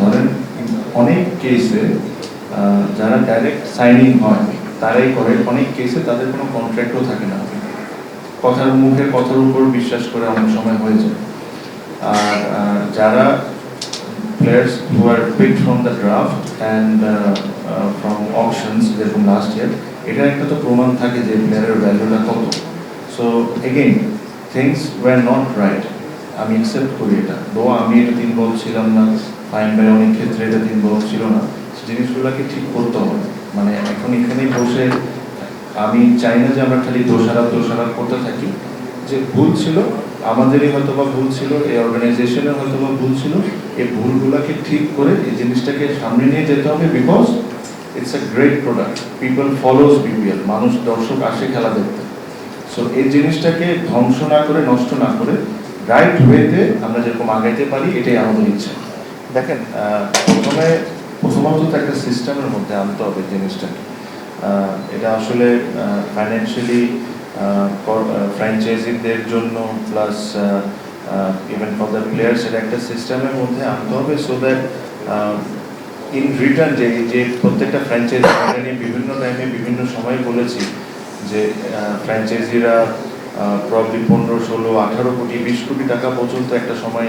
ধরেন অনেক কেসে যারা ডাইরেক্ট সাইনিং হয় তারাই করে, অনেক কেসে তাদের কোনো কন্ট্রাক্টও থাকে না, কথার উপর বিশ্বাস করে অনেক সময় হয়ে যায়। আর যারা players who are picked from the draft and from auctions যেরকম লাস্ট ইয়ার, এটা একটা তো প্রমাণ থাকে যে প্লেয়ারের ভ্যালুটা কত। So again things were not right, আমি অ্যাকসেপ্ট করি এটা, তো আমি এটা 3 বল ছিলাম না, ফাইন বাই অনেক ক্ষেত্রে এটা 3 বল ছিল না, জিনিসগুলোকে ঠিক করতে হবে। মানে এখন এখানেই বসে আমি চাই না যে আমরা খালি দোষারোপ করতে থাকি, যে ভুল ছিল আমাদেরই হয়তো বা ভুল ছিল, এই অর্গানাইজেশনের হয়তো বা ভুল ছিল, এই ভুলগুলোকে ঠিক করে এই জিনিসটাকে সামনে নিয়ে যেতে হবে। Because it's a great product, people follows BPL, মানুষ দর্শক আসে খেলা দেখতে। সো এই জিনিসটাকে ধ্বংস না করে, নষ্ট না করে, রাইট ওয়েতে আমরা যেরকম আগাইতে পারি, এটাই আমাদের ইচ্ছা। দেখেন প্রথমত তো একটা সিস্টেমের মধ্যে আনতে হবে জিনিসটাকে। এটা আসলে ফাইন্যান্সিয়ালি ফ্র্যাঞ্চাইজিদের জন্য plus even for the players, এটা একটা সিস্টেমের মধ্যে আনতে হবে, সো দ্যাট ইন রিটার্ন যে প্রত্যেকটা ফ্র্যাঞ্চাইজি নিয়ে বিভিন্ন টাইমে বিভিন্ন সময় বলেছি যে ফ্র্যাঞ্চাইজিরা প্রবলি 15, 16, 18 কোটি 20 কোটি টাকা পর্যন্ত একটা সময়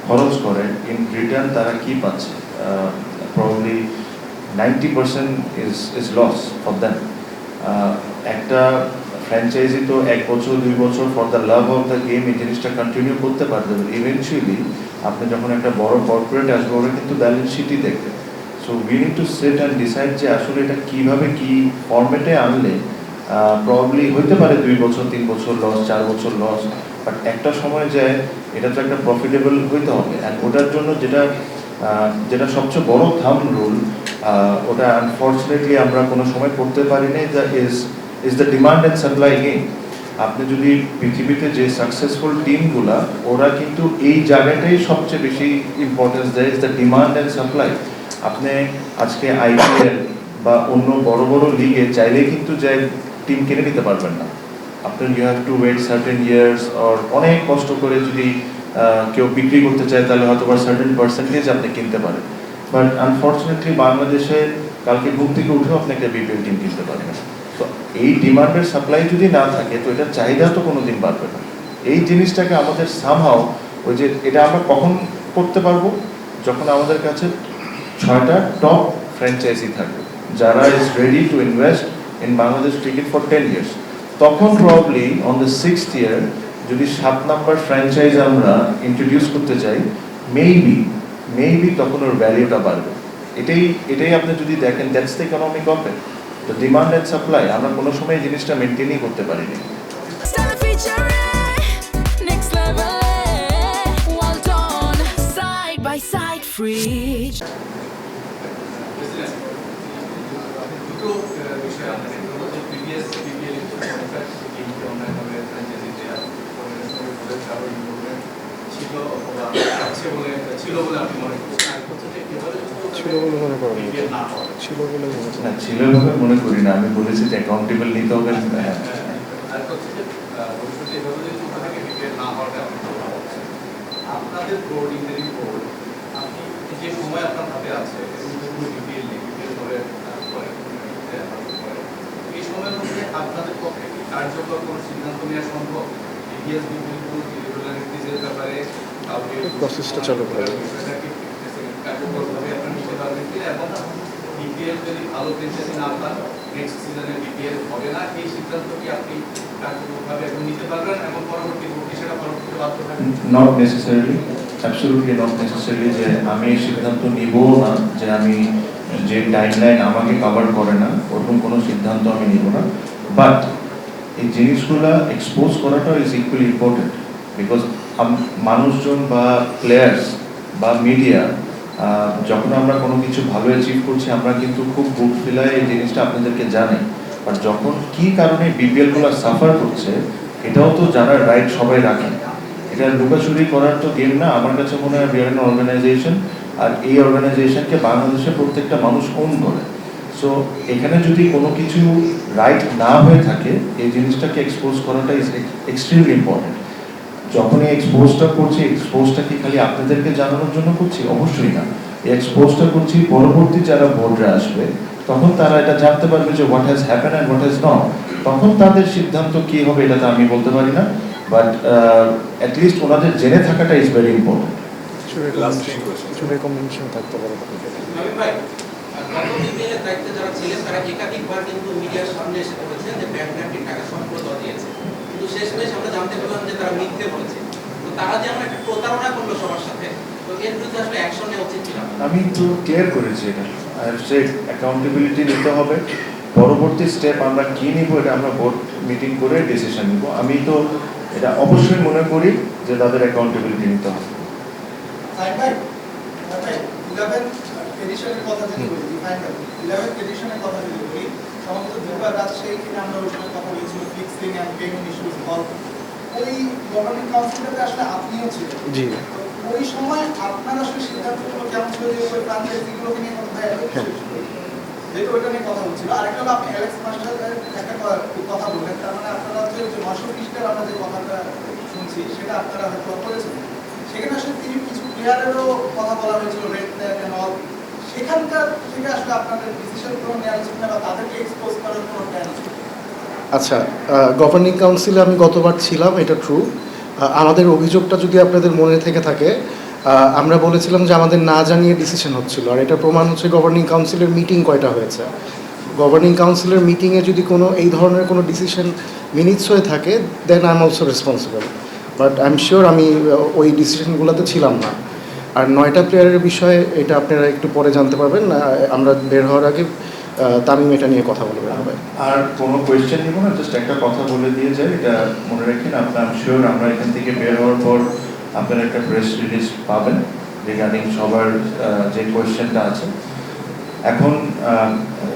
খরচ করে, ইন রিটার্ন তারা কি পাচ্ছে? Probably 90% is loss for them. একটা ফ্র্যাঞ্চাইজি তো 1 বছর 2 বছর for the love of the game এই জিনিসটা কন্টিনিউ করতে পারবে, ইভেনচুয়ালি আপনি যখন একটা বড় কর্পোরেট আসবে, ওরা কিন্তু ব্যালেন্স শিটই দেখবে। So we need to set and decide যে আসলে এটা কীভাবে কী ফরম্যাটে আনলে প্রবলি হইতে পারে 2 বছর 3 বছর লস, 4 বছর লস, বাট একটা সময় যায় এটা তো একটা প্রফিটেবল হইতে হবে। অ্যান্ড ওটার জন্য যেটা সবচেয়ে বড় থাম্ব রুল, ওটা আনফর্চুনেটলি আমরা কোনো সময় করতে পারি না, is the demand and supply game. আপনি যদি পৃথিবীতে যে সাকসেসফুল টিমগুলা, ওরা কিন্তু এই জায়গাটাই সবচেয়ে বেশি ইম্পর্টেন্স দেয়, is the demand and supply. আপনি আজকে আইপিএল বা অন্য বড় বড় লিগে চাইলেই কিন্তু যে টিম কিনে নিতে পারবেন না, আপনি you have to wait certain years, or অনেক কষ্ট করে যদি কেউ বিক্রি করতে চায় তাহলে হয়তো বা সার্টেন পার্সেন্টেজ আপনি কিনতে পারেন। বাট আনফর্চুনেটলি বাংলাদেশে কালকে ঘুম থেকে উঠেও আপনি একটা বিপিএল টিম কিনতে পারেন। তো এই ডিমান্ডের সাপ্লাই যদি না থাকে, তো এটার চাহিদা তো কোনোদিন বাড়বে না। এই জিনিসটাকে আমাদের সামহাও ওই যে এটা আমরা কখন করতে পারবো, যখন আমাদের কাছে 6টা টপ ফ্র্যাঞ্চাইজি থাকবে যারা is ready to invest in Bangladesh cricket for 10 years। তখন probably on the 6th year যদি 7 নাম্বার ফ্র্যাঞ্চাইজ আমরা ইন্ট্রোডিউস করতে চাই, মেবি তখন ওর ভ্যালিউটা বাড়বে। এটাই আপনি যদি দেখেন, that's the economic of it, the demand and supply. আমরা কোনো সময় এই জিনিসটা মেনটেনই করতে পারিনি। ছিল বলে মনে করি না, আমি বলেছি যে অ্যাকাউন্টেবল নিতে হবে। আপনাদের বোর্ড, ইন্টারিম বোর্ড, আপনি যে সময় আপনার হাতে আছে, এই সময়ের মধ্যে আপনাদের পক্ষে কি কার্যকর কোনো সিদ্ধান্ত নেওয়া সম্ভব? ব্যাপারে প্রসেসটা চালু করে কার্যকরভাবে আপনারা নিতে পারবেন কিনা, এবং বিপিএল যদি ভালো ফ্র্যাঞ্চাইজি না পান, নেক্সট সিজনে বিপিএল হবে না, এই সিদ্ধান্ত কি আপনি কার্যকরভাবে এখন নিতে পারবেন এবং পরবর্তী ভোটে সেটা পরবর্তীতে বাধ্য থাকবেন? Not necessarily, absolutely not necessarily যে আমি এই সিদ্ধান্ত নিব না, যে আমি যে টাইমলাইন আমাকে কভার করে না ওরকম কোনো সিদ্ধান্ত আমি নিব না। বাট এই জিনিসগুলো এক্সপোজ করাটা ইজ ইকুয়ালি ইম্পর্টেন্ট, বিকজ মানুষজন বা প্লেয়ার্স বা মিডিয়া, যখন আমরা কোনো কিছু ভালো অ্যাচিভ করছি আমরা কিন্তু খুব বুক ফিলায় এই জিনিসটা আপনাদেরকে জানাই। বাট যখন কি কারণে বিপিএলগুলো সাফার করছে, এটাও তো জানার রাইট সবাই রাখে। এটা লুকাচুরি করার তো গেম না। আমার কাছে মনে হয় বিআর অর্গানাইজেশন, আর এই অর্গানাইজেশনকে বাংলাদেশে প্রত্যেকটা মানুষ ওন করে। সো এখানে যদি কোনো কিছু রাইট না হয়ে থাকে, এই জিনিসটাকে এক্সপোজ করাটা ইজ এক্সট্রিমলি ইম্পর্টেন্ট। যখন এই এক্সপোজটা করছি, এক্সপোজটা কি খালি আপনাদেরকে জানানোর জন্য করছি? অবশ্যই না। এক্সপোজটা করছি, পরবর্তী যারা বোর্ডে আসবে তখন তারা এটা জানতে পারবে যে what has happen and what has not. তখন তাদের সিদ্ধান্ত কি হবে এটা তো আমি বলতে পারি না, বাট অ্যাটলিস্ট ওনাদের জেনে থাকাটা ইজ ভেরি ইম্পর্টেন্ট। কিছু রেকমেন্ডেশন থাকতে পারে। নবীন ভাই, গত বিপিএল এর দায়িত্বে যারা ছিলেন তারা একাধিকবার কিন্তু মিডিয়ার সামনে এসে বলেছেন যে ব্যাংক ব্যাংকের টাকা সম্পূর্ণ দিয়েছে, কিন্তু শেষমেশ আমরা জানতে পারলাম যে তারা মিথ্যে বলেছে। তো তারা যে আমরা একটা প্রতারণা করলো সবার সাথে, তো এর বিরুদ্ধে আসলে অ্যাকশন নেওয়া উচিত ছিল। আমি তো ক্লিয়ার করেছি এটা, আই হ্যাভ সেড অ্যাকাউন্টেবিলিটি নিতে হবে। পরবর্তী স্টেপ আমরা কি নিব এটা আমরা বোর্ড মিটিং করে ডিসিশন নিব। আমি তো এটা অবশ্যই মনে করি যে তাদের অ্যাকাউন্টেবিলিটি নিতে হবে। এডিশনের কথা যদি বলি, 11th এডিশনের কথা যদি বলি, সমগ্র দুবার রাজশাহী থেকে আমরা ওই সময় কথা বলেছিল fixing and payment issues solve. ওই গভর্নিং কাউন্সিলটাতে আসলে আপনিও ছিলেন। জি। ওই সময় আপনার আসলে সিদ্ধান্তগুলো কেমন ছিল যে ওই ফ্রাঞ্চাইজিগুলোকে নিয়ে কথা যেহেতু ওইটা নিয়ে কথা হচ্ছিল। আরেকটা হলো আপনি অ্যালেক্স মাস্টারের একটা কথা বললেন, তার মানে আপনারা হচ্ছে যে 900 পৃষ্ঠার আমরা যে কথাটা শুনছি সেটা আপনারা হয়তো করেছেন। সেখানে আসলে তিনি কিছু প্লেয়ারেরও কথা বলা হয়েছিল, রেড প্লেয়ার এন্ড অল। সেখানকার থেকে আসলে আপনাদের ডিসিশন কোনো নেওয়া উচিত না বা তাদেরকে এক্সপোজ করার কোনো প্ল্যান আছে? আচ্ছা, গভর্নিং কাউন্সিলে আমি গতবার ছিলাম, এটা ট্রু। আমাদের অভিযোগটা যদি আপনাদের মনে থেকে থাকে, আমরা বলেছিলাম যে আমাদের না জানিয়ে ডিসিশন হচ্ছিল, আর এটা প্রমাণ হচ্ছে গভর্নিং কাউন্সিলের মিটিং কয়টা হয়েছে। গভর্নিং কাউন্সিলের মিটিংয়ে যদি কোনো এই ধরনের কোনো ডিসিশন মিনিটস হয়ে থাকে, then I am also responsible, but I am sure আমি ওই ডিসিশনগুলোতে ছিলাম না। আর 9টা প্লেয়ারের বিষয়ে এটা আপনারা একটু পরে জানতে পারবেন। আমরা বের হওয়ার আগে তামিম এটা নিয়ে কথা বলবে। আর কোনো কোয়েশ্চেন নিব না, জাস্ট একটা কথা বলে দিয়ে যাই, এটা মনে রাখেন আপনার। শিওর আমরা এখান থেকে বের হওয়ার পর আপনারা একটা প্রেস রিলিজ পাবেন রিগার্ডিং সবার যে কোয়েশ্চেনটা আছে। এখন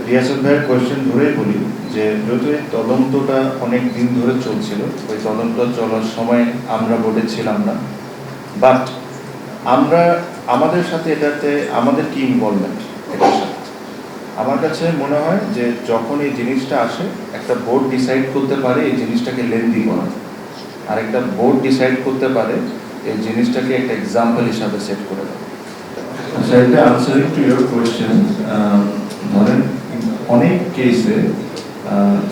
রিয়াসত ভাইয়ের কোয়েশ্চেন ধরেই বলি যে যেহেতু এই তদন্তটা অনেক দিন ধরে চলছিল, ওই তদন্ত চলার সময় আমরা বোর্ডে ছিলাম না, বাট আমরা আমাদের সাথে এটাতে আমাদের কি ইনভলভমেন্ট এটার সাথে আমার কাছে মনে হয় যে যখন এই জিনিসটা আসে একটা বোর্ড ডিসাইড করতে পারে এই জিনিসটাকে লেন্দি করা, আর একটা বোর্ড ডিসাইড করতে পারে এই জিনিসটাকে একটা এক্সাম্পল হিসাবে সেট করে দেওয়া। সেটা আনসারিং টু ইউর কোয়েশ্চেন, ধরেন অনেক কেসে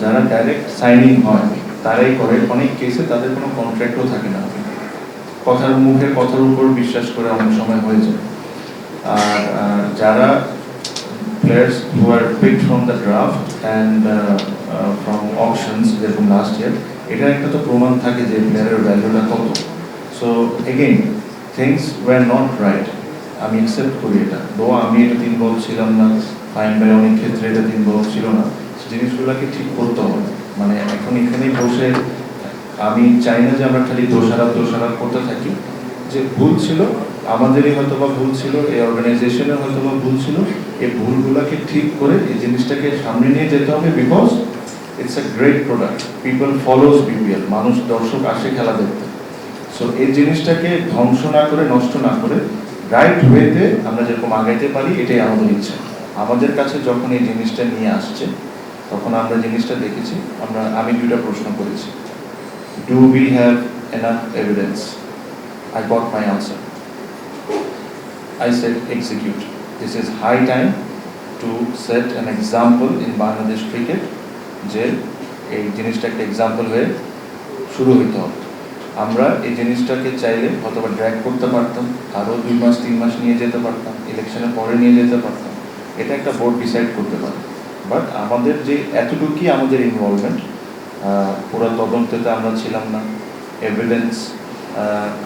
যারা ডাইরেক্ট সাইনিং হয় তারাই করে, অনেক কেসে তাদের কোনো কন্ট্রাক্টও থাকে না, কথার মুখে কথার উপর বিশ্বাস করে অনেক সময় হয়ে যায়। আর যারা players who are picked from the draft and from auctions যেরকম লাস্ট ইয়ার, এটা একটা তো প্রমাণ থাকে যে প্লেয়ারের ভ্যালুটা কত। So again things were not right, আমি অ্যাকসেপ্ট করি এটা, দো আমি এটা 3 বল ছিলাম না, ফাইন বাই অনেক ক্ষেত্রে এটা 3 বল ছিল না, জিনিসগুলোকে ঠিক করতে হবে। মানে এখন এখানেই বসে আমি চাই না যে আমরা খালি দোষারোপ করতে থাকি, যে ভুল ছিল আমাদেরই হয়তো বা ভুল ছিল, এই অর্গানাইজেশনের হয়তো বা ভুল ছিল, এই ভুলগুলোকে ঠিক করে এই জিনিসটাকে সামনে নিয়ে যেতে হবে। Because it's a great product, people follows BPL, মানুষ দর্শক আসে খেলা দেখতে। সো এই জিনিসটাকে ধ্বংস না করে, নষ্ট না করে রাইট ওয়েতে আমরা যেরকম আগাইতে পারি, এটাই আমাদের ইচ্ছা। আমাদের কাছে যখন এই জিনিসটা নিয়ে আসছে তখন আমরা জিনিসটা দেখেছি, আমি 2টা প্রশ্ন করেছি, do we have enough evidence? I got my answer. I said execute. This is high time to set an example in Bangladesh cricket যে এই জিনিসটা একটা এক্সাম্পল হয়ে শুরু হইতে হবে। আমরা এই জিনিসটাকে চাইলে অথবা ড্র্যাগ করতে পারতাম, আরও 2 মাস 3 মাস নিয়ে যেতে পারতাম, ইলেকশনের পরে নিয়ে যেতে পারতাম, এটা একটা বোর্ড ডিসাইড করতে পারে। বাট আমাদের যে এতটুকুই আমাদের ইনভলভমেন্ট, পুরো তদন্ততে আমরা ছিলাম না, এভিডেন্স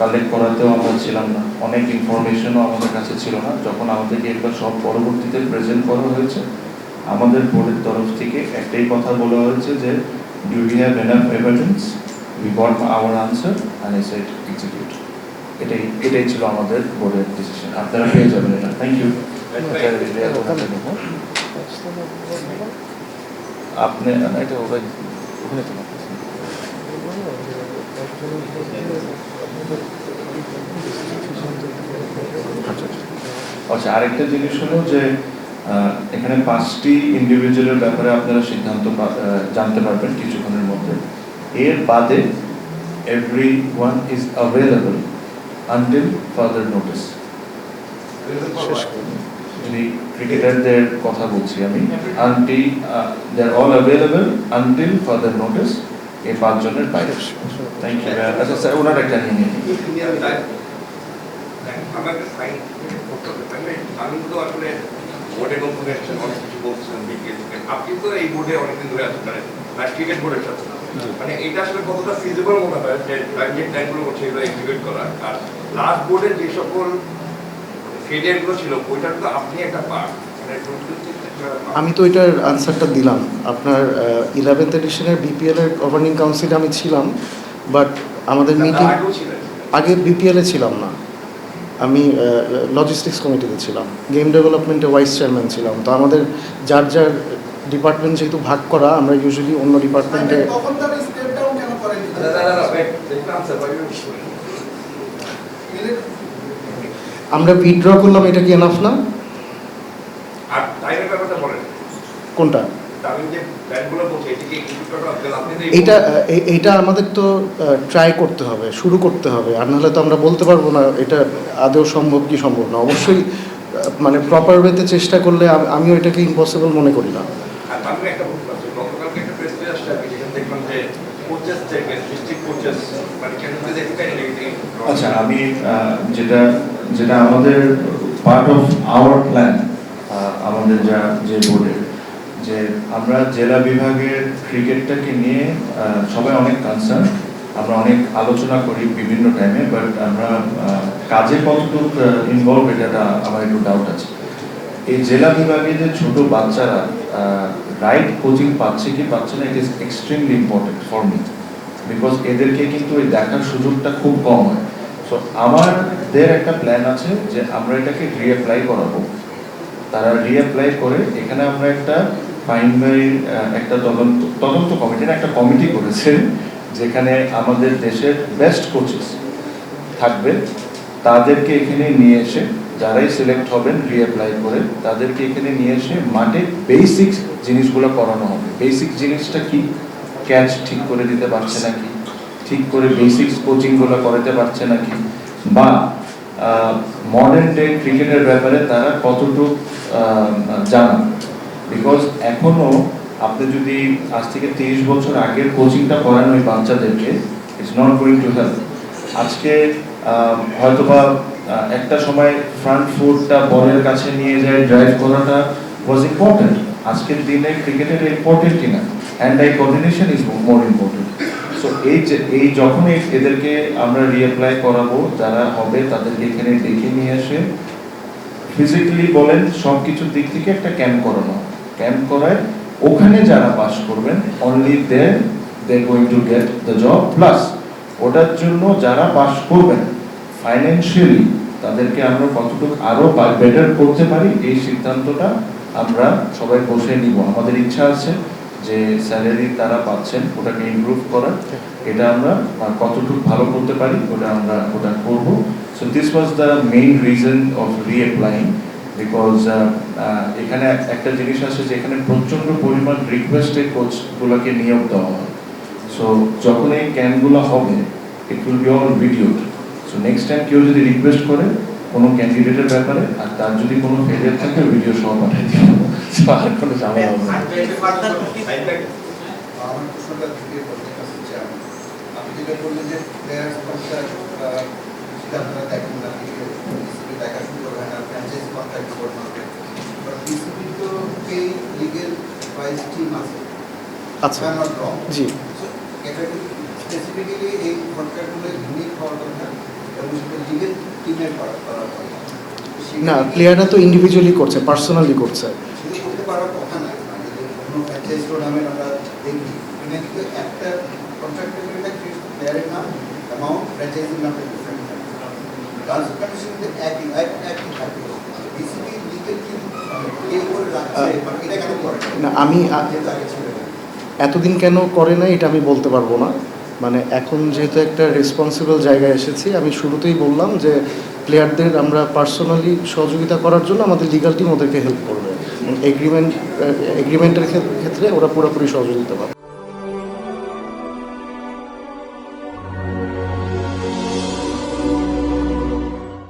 কালেক্ট করাতেও আমরা ছিলাম না, অনেক ইনফরমেশনও আমাদের কাছে ছিল না। যখন আমাদেরকে এগুলো সব পরবর্তীতে প্রেজেন্ট করা হয়েছে, আমাদের বোর্ডের তরফ থেকে একটাই কথা বলা হয়েছে যে do we have enough evidence? We got our answer and I said execute. এটাই ছিল আমাদের বোর্ডের ডিসিশন। আপনারা পেয়ে যাবেন এটা। Thank you. আপনি এটা ওখানে তো আচ্ছা, আরেকটা জিনিস হলো যে এখানে 5টি ইন্ডিভিজুয়ালের ব্যাপারে আপনারা সিদ্ধান্ত জানতে পারবেন কিছুক্ষণের মধ্যে। এর বাদে everyone is available until further notice। যদি ক্রিকেটারদের কথা বলছি আমি, until they are all available until further notice, এই 5 জনের বাইরে। Thank you. আচ্ছা স্যার, ওনার একটা নিয়ে নিন। আমাকে সাইন করতে হবে, আমি তো আসলে বোর্ডে কোম্পানি অনেক কিছু বলছেন, আপনি তো এই বোর্ডে অনেকদিন ধরে আছেন, মানে ক্রিকেট বোর্ডের সাথে, মানে এটা আসলে কতটা ফিজিবল মনে হয় যে যে প্ল্যানগুলো করছে এগুলো এক্সিকিউট করা, আর লাস্ট বোর্ডের যে সকল ফেলিয়ারগুলো ছিল ওইটার তো আপনি একটা পার্ট, আমি তো এটার আনসারটা দিলাম। আপনার 11th এডিশনের বিপিএল এর গভর্নিং কাউন্সিলে আমি ছিলাম, বাট আমাদের মিটিং আগে বিপিএলে ছিলাম না, আমি লজিস্টিক্স কমিটিতে ছিলাম, গেম ডেভেলপমেন্টে ভাইস চেয়ারম্যান ছিলাম। তো আমাদের যার যার ডিপার্টমেন্ট যেহেতু ভাগ করা, আমরা ইউজুয়ালি অন্য ডিপার্টমেন্টে। তখন তার স্টেপ ডাউন কেন করেন? আমরা উইথড্র করলাম, এটা কি এনাফ না? আর টাইমের ব্যাপারটা বলেন কোনটা? আমি যে প্ল্যানগুলো বলছি এটা কি এক্সিকিউট করা হবে? আপনি এটা আমাদের তো ট্রাই করতে হবে, শুরু করতে হবে, আর নাহলে তো আমরা বলতে পারবো না এটা আদৌ সম্ভব কি সম্ভব না। অবশ্যই মানে প্রপার ওয়েতে চেষ্টা করলে আমিও এটাকে ইম্পসিবল মনে করি না। আর আমি একটা বলতে পারছি, গতকালকে একটা প্রেস রিলিজ আসছে, আমি যেখানে দেখলাম যে কোচেস থেকে ডিস্ট্রিক্ট কোচেস মানে কেন দেখতে নেগেটিভ। আচ্ছা, আমি যেটা আমাদের পার্ট অফ আওয়ার প্ল্যান, আমাদের যে বোর্ডের, যে আমরা জেলা বিভাগের ক্রিকেটটাকে নিয়ে সবাই অনেক কনসার্ন, আমরা অনেক আলোচনা করি বিভিন্ন টাইমে, বাট আমরা কাজে কতটুকু ইনভলভ এটা আমার একটু ডাউট আছে। এই জেলা বিভাগে যে ছোট বাচ্চারা রাইট কোচিং পাচ্ছে কি পাচ্ছে না, it is extremely important for me, because এদেরকে কিন্তু এই দেখার সুযোগটা খুব কম হয়। সো আমাদের একটা প্ল্যান আছে যে আমরা এটাকে রিঅ্যাপ্লাই করাবো। তারা রিঅ্যাপ্লাই করে এখানে আমরা একটা প্রাইমারি একটা তদন্ত কমিটির একটা কমিটি করেছে, যেখানে আমাদের দেশের বেস্ট কোচেস থাকবে, তাদেরকে এখানে নিয়ে এসে, যারাই সিলেক্ট হবেন রিঅ্যাপ্লাই করে, তাদেরকে এখানে নিয়ে এসে মাঠে বেসিক জিনিসগুলো করানো হবে। বেসিক জিনিসটা কি? ক্যাচ ঠিক করে দিতে পারছে নাকি, ঠিক করে বেসিক্স কোচিংগুলো করাতে পারছে নাকি, বা মডার্ন ডে ক্রিকেটের ব্যাপারে তারা কতটুকু জানা। বিকজ এখনো আপনি যদি আজ থেকে 30 বছর আগের কোচিংটা করান ওই বাচ্চাদেরকে, it's not going to help. আজকে হয়তোবা একটা সময় ফ্রন্ট ফুটটা বলের কাছে নিয়ে যায় ড্রাইভ করাটা ওয়াজ ইম্পর্টেন্ট, আজকের দিনে ক্রিকেটের ইম্পর্টেন্টই না, hand I coordination is more important. So এই যখন এদেরকে আমরা রিঅ্যাপ্লাই করাবো, যারা হবে তাদেরকে এখানে ডেকে নিয়ে এসে ফিজিক্যালি বলেন সব কিছুর দিক থেকে একটা ক্যাম্প করানো, ক্যাম্প করায় ওখানে যারা পাস করবেন only they going to get the job, plus ওটার জন্য যারা পাস করবেন ফাইন্যান্সিয়ালি তাদেরকে আমরা কতটুকু আরো বেটার করতে পারি, এই সিদ্ধান্তটা আমরা সবাই বসে নিব। আমাদের ইচ্ছা আছে যে স্যালারি তারা পাচ্ছেন ওটাকে ইমপ্রুভ করার, এটা আমরা কতটুকু ভালো করতে পারি ওটা করব। So this was the main reason of reapplying, because এখানে একটা জিনিস আছে যে এখানে প্রচন্ড পরিমাণ রিকোয়েস্টেড কোচগুলোকে নিয়োগ দেওয়া হয়। সো যখন এই ক্যাম্পগুলো হবে, it will be all videoed. So next time কেউ যদি রিকোয়েস্ট করে কোনো ক্যান্ডিডেটের ব্যাপারে, আর তার যদি কোনো ফেলিয়ার থাকে ভিডিও সহ পাঠিয়ে দিব, আর কোনো ঝামেলা হবে না। আমার প্রশ্নটা দ্বিতীয় করতে চাচ্ছি, আপনি যেটা বললেন যে প্লেয়ার্স কন্ট্রাক্ট সেটা আপনারা দেখেন না, বিসিবি দেখা শুরু করবেন না, ফ্র্যাঞ্চাইজি কন্ট্রাক্ট করবেন না, বাট বিসিবি তো এই লিগেল ওয়াইজ টিম আছে। আচ্ছা, নট রং জি, এটা স্পেসিফিক্যালি এই কন্ট্রাক্টগুলো ইউনিক হওয়ার কথা এবং সেটা লিগেল টিমের করা কথা না, প্লেয়াররা তো ইন্ডিভিজুয়ালি করছে, পার্সোনালি করছে। শুধু করতে পারার কথা না, মানে কোনো ফ্র্যাঞ্চাইজ টুর্নামেন্ট আমরা দেখি এখানে কিন্তু একটা কন্ট্রাক্ট এগ্রিমেন্টে প্লেয়ারের নাম অ্যামাউন্ট ফ্র্যাঞ্চাইজির নামটা ডিফারেন্ট থাকে, টার্মস অ্যান্ড কন্ডিশনতে একই থাকে। বিসিবি লিগেল টিম এই করে রাখছে, মানে এটা কেন করে না, আমি যেটা আগে ছিল না। এতদিন কেন করে না এটা আমি বলতে পারবো না। মানে এখন যেহেতু একটা রেসপন্সিবল জায়গায় এসেছি, আমি শুরুতেই বললাম যে প্লেয়ারদের আমরা পার্সোনালি সহযোগিতা করার জন্য আমাদের লিগাল টিম ওদেরকে হেল্প করবে, এগ্রিমেন্টের ক্ষেত্রে ওরা পুরোপুরি সহযোগিতা পাবে।